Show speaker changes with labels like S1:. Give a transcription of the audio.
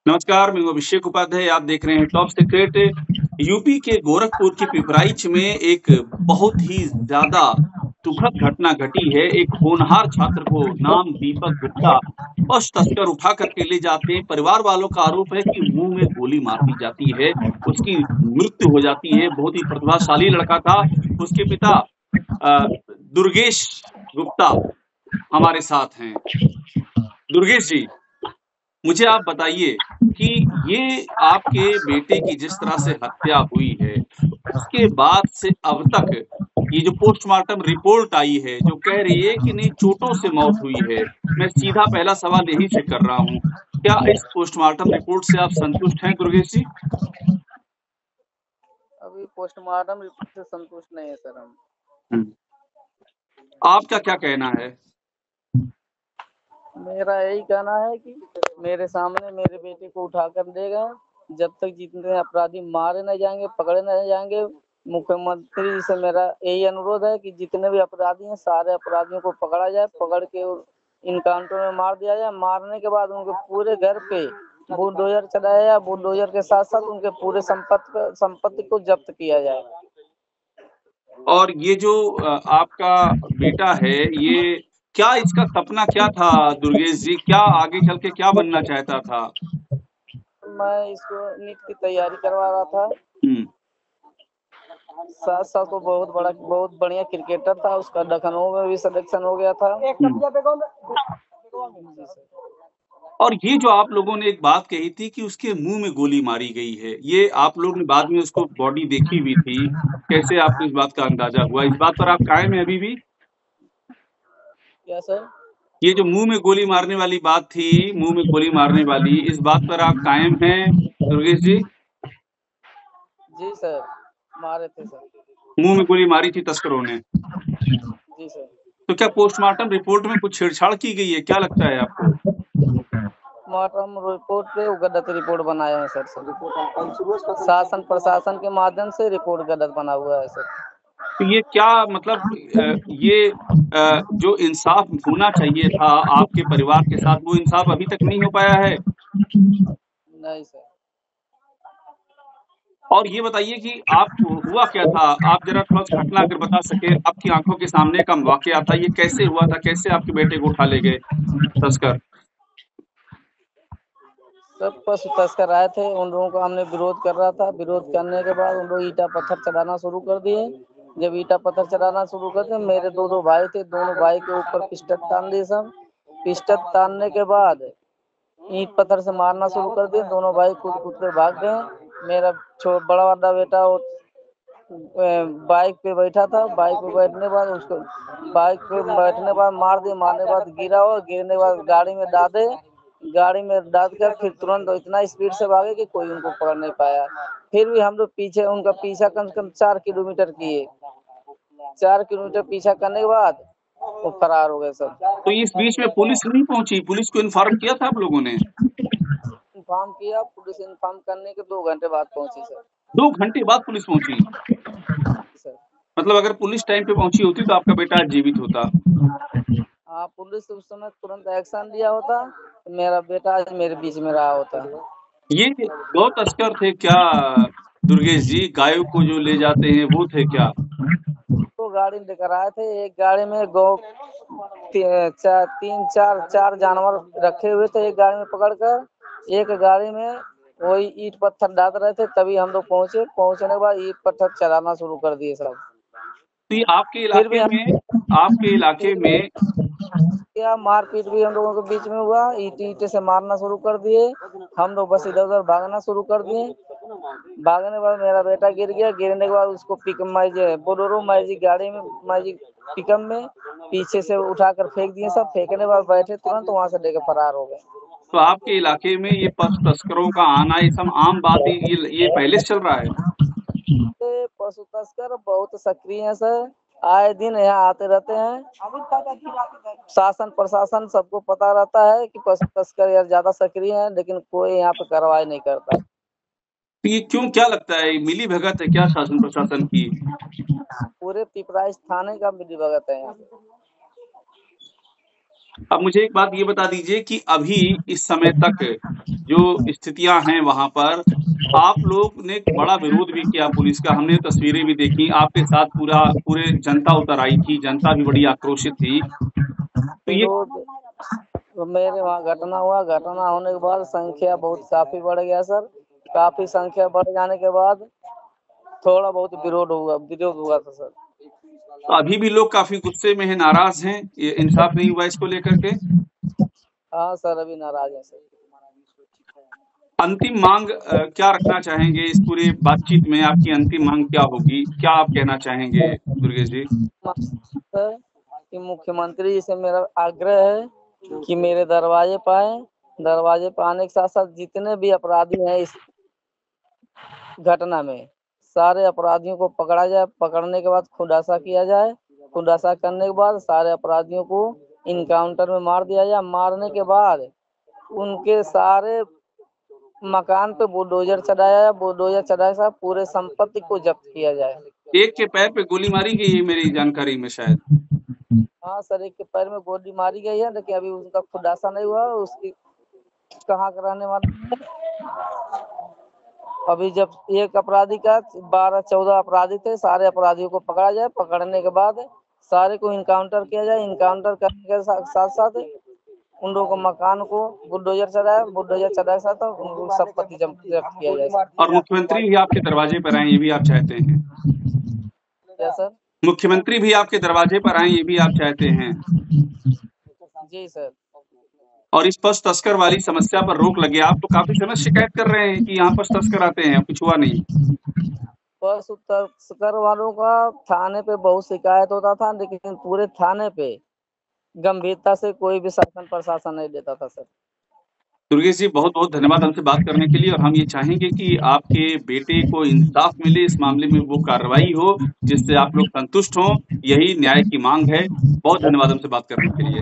S1: नमस्कार, मैं हूँ अभिषेक उपाध्याय। आप देख रहे हैं टॉप सीक्रेट। यूपी के गोरखपुर के पिपराइच में एक बहुत ही ज़्यादा दुखद घटना घटी है। एक होनहार छात्र को नाम दीपक गुप्ता पशु तस्कर उठा करके ले जाते हैं। परिवार वालों का आरोप है कि मुँह में गोली मार दी जाती है, उसकी मृत्यु हो जाती है। बहुत ही प्रतिभाशाली लड़का था। उसके पिता दुर्गेश गुप्ता हमारे साथ हैं। दुर्गेश जी, मुझे आप बताइए कि ये आपके बेटे की जिस तरह से हत्या हुई है, उसके बाद से अब तक ये जो पोस्टमार्टम रिपोर्ट आई है, जो कह रही है कि नहीं चोटों से मौत हुई है, मैं सीधा पहला सवाल यहीं से कर रहा हूँ। क्या इस पोस्टमार्टम रिपोर्ट से आप संतुष्ट हैं दुर्गेश जी?
S2: अभी पोस्टमार्टम रिपोर्ट से संतुष्ट नहीं है सर हम।
S1: आपका क्या कहना है?
S2: मेरा यही कहना है कि मेरे सामने मेरे बेटे को उठा कर देगा, जब तक जितने अपराधी मारे न जाएंगे, पकड़े न जाएंगे। मुख्यमंत्री जी से मेरा यही अनुरोध है कि जितने भी अपराधी हैं सारे अपराधियों को पकड़ा जाए, पकड़ के इनकाउंटर में मार दिया जाए। मारने के बाद उनके पूरे घर पे बुलडोजर चलाया जाए, बुलडोजर के साथ साथ उनके पूरे संपत्ति को जब्त किया जाए।
S1: और ये जो आपका बेटा है, ये क्या इसका सपना क्या था दुर्गेश जी? क्या आगे चल के क्या बनना चाहता था?
S2: मैं इसको नीट की तैयारी करवा रहा था। साथ साथ वो बहुत बढ़िया क्रिकेटर था। उसका लखनऊ में भी सिलेक्शन हो गया था।
S1: और ये जो आप लोगों ने एक बात कही थी कि उसके मुंह में गोली मारी गई है, ये आप लोग ने बाद में उसको बॉडी देखी भी थी। कैसे आपको इस बात का अंदाजा हुआ? इस बात पर आप कायम हैं अभी भी?
S2: क्या सर?
S1: ये जो मुंह में गोली मारने वाली बात थी, मुंह में गोली मारने वाली, इस बात पर आप कायम हैं दुर्गेश जी?
S2: जी सर, मारे थे सर।
S1: मुंह में गोली मारी थी तस्करों ने?
S2: जी सर।
S1: तो क्या पोस्टमार्टम रिपोर्ट में कुछ छेड़छाड़ की गई है? क्या लगता है आपको?
S2: पोस्टमार्टम रिपोर्ट पे गलत रिपोर्ट बनाया है सर। शासन प्रशासन के माध्यम से रिपोर्ट गलत बना हुआ है सर।
S1: तो ये क्या मतलब ये जो इंसाफ होना चाहिए था आपके परिवार के साथ, वो इंसाफ अभी तक नहीं हो पाया है?
S2: नहीं सर।
S1: और ये बताइए कि आप हुआ क्या था? आप जरा थोड़ा घटना अगर बता सके, आपकी आंखों के सामने का वाकया था, ये कैसे हुआ था? कैसे आपके बेटे को उठा ले गए तस्कर?
S2: सब पशु तस्कर आए थे, उन लोगों का हमने विरोध कर रहा था। विरोध करने के बाद उन लोग ईटा पत्थर चलाना शुरू कर दिए। जब ईटा पत्थर चलाना शुरू कर दिए, मेरे दो भाई थे, दोनों भाई के ऊपर पिस्टल तान दिए सब। पिस्टल तानने के बाद ईंट पत्थर से मारना शुरू कर दिए। दोनों भाई कूद कूद कर भाग गए। मेरा बड़ा वाला बेटा बाइक पे बैठा था। बाइक पे बैठने के बाद उसको बाइक पे बैठने के बाद मार दिए। मारने के बाद गिरा और गिरने के बाद गाड़ी में डाले। गाड़ी में डाल कर फिर तुरंत इतना स्पीड से भागे कि कोई उनको पकड़ नहीं पाया। फिर भी हम लोग पीछे उनका पीछा कम से कम 4 किलोमीटर किए। 4 किलोमीटर पीछा करने के बाद वो फरार हो गए सब।
S1: तो इस बीच में पुलिस नहीं पहुंची? पुलिस को इन्फॉर्म किया था आप लोगों ने?
S2: इन्फॉर्म किया। पुलिस इन्फॉर्म करने के 2 घंटे बाद पहुंची सर।
S1: 2 घंटे बाद पुलिस पहुंची?
S2: सर
S1: मतलब अगर पुलिस टाइम पे पहुंची होती तो आपका बेटा आज जीवित होता?
S2: हाँ, पुलिस उस समय तुरंत एक्शन लिया होता तो मेरा बेटा आज मेरे बीच में रहा होता।
S1: ये गौ तस्कर थे क्या दुर्गेश जी? गायों को जो ले जाते हैं वो थे क्या?
S2: तो गाड़ी लेकर आए थे। एक गाड़ी में गौ चार जानवर रखे हुए थे। एक गाड़ी में पकड़कर एक गाड़ी में वही ईंट पत्थर डाल रहे थे। तभी हम लोग पहुंचे। पहुंचने के बाद ईंट पत्थर चलाना शुरू कर दिए सब।
S1: तो ये आपके इलाके में
S2: क्या मारपीट भी हम लोगों के बीच में हुआ। ईंटे से मारना शुरू कर दिए। हम लोग बस इधर उधर भागना शुरू कर दिए। भागने के बाद मेरा बेटा गिर गया। गिरने के बाद उसको बोलेरो मैजिक गाड़ी में पिकअप में पीछे से उठाकर फेंक दिए सब। फेंकने के बाद बैठे तुरंत वहां से लेकर फरार हो गए।
S1: तो आपके इलाके में ये पशु तस्करों का आना, ये सब आम बात है? ये पहले से चल रहा है?
S2: पशु तस्कर बहुत सक्रिय है सर। आए दिन यहाँ आते रहते हैं। शासन प्रशासन सबको पता रहता है कि पशु तस्कर यार ज्यादा सक्रिय है, लेकिन कोई यहाँ पे कार्रवाई नहीं करता।
S1: तो ये क्यों, क्या लगता है मिली भगत है क्या शासन प्रशासन की?
S2: पूरे पिपराइच थाने का मिली भगत है यहाँ पे।
S1: अब मुझे एक बात ये बता दीजिए कि अभी इस समय तक जो स्थितियां हैं वहां पर आप लोग ने बड़ा विरोध भी किया पुलिस का, हमने तस्वीरें भी देखी, आपके साथ पूरे जनता उतर आई थी, जनता भी बड़ी आक्रोशित थी। तो ये
S2: विरोध तो मेरे वहाँ घटना हुआ, घटना होने के बाद संख्या बहुत काफी बढ़ गया सर। काफी संख्या बढ़ जाने के बाद थोड़ा बहुत विरोध हुआ था सर।
S1: तो अभी भी लोग काफी गुस्से में हैं, नाराज हैं, ये इंसाफ नहीं हुआ इसको लेकर के।
S2: हाँ सर, अभी नाराज है सर।
S1: अंतिम मांग क्या रखना चाहेंगे इस पूरी बातचीत में? आपकी अंतिम मांग क्या होगी, क्या आप कहना चाहेंगे दुर्गेश जी?
S2: सर कि मुख्यमंत्री जी से मेरा आग्रह है कि मेरे दरवाजे पर आए, दरवाजे पर आने के साथ साथ जितने भी अपराधी हैं इस घटना में, सारे अपराधियों को पकड़ा जाए। पकड़ने के बाद खुलासा किया जाए। खुलासा करने के बाद सारे अपराधियों को इनकाउंटर में मार दिया जाए। मारने के बाद उनके सारे मकान पे बुलडोजर चढ़ाया जाए। बुलडोजर चढ़ाए साहब पूरे संपत्ति को जब्त किया जाए।
S1: एक के पैर पे गोली मारी गई है मेरी जानकारी में शायद।
S2: हाँ सर, एक के पैर में गोली मारी गई है, लेकिन अभी उसका खुलासा नहीं हुआ उसकी कहाँ का रहने वाला है। अभी जब एक अपराधी का 12-14 अपराधी थे, सारे अपराधियों को पकड़ा जाए। पकड़ने के बाद सारे को इनकाउंटर किया जाए। इनकाउंटर करने के साथ साथ उन लोगों को मकान को बुलडोजर चढ़ाए साथ उनको संपत्ति जब्त किया जाए।
S1: और मुख्यमंत्री भी आपके दरवाजे पर आए, ये भी आप चाहते हैं?
S2: क्या सर?
S1: मुख्यमंत्री भी आपके दरवाजे पर आए, ये भी आप चाहते हैं?
S2: जी सर।
S1: और इस पशु तस्कर वाली समस्या पर रोक लगे। आप तो काफी समय शिकायत कर रहे हैं कि यहाँ पशु तस्कर आते हैं, कुछ हुआ नहीं।
S2: पशु तस्कर वालों का थाने पे बहुत शिकायत होता था, लेकिन पूरे थाने पे गंभीरता से कोई भी शासन प्रशासन नहीं देता था सर।
S1: दुर्गेश जी, बहुत बहुत धन्यवाद हमसे बात करने के लिए। और हम ये चाहेंगे कि आपके बेटे को इंसाफ मिले, इस मामले में वो कार्रवाई हो जिससे आप लोग संतुष्ट हों, यही न्याय की मांग है। बहुत धन्यवाद हमसे बात करने के लिए।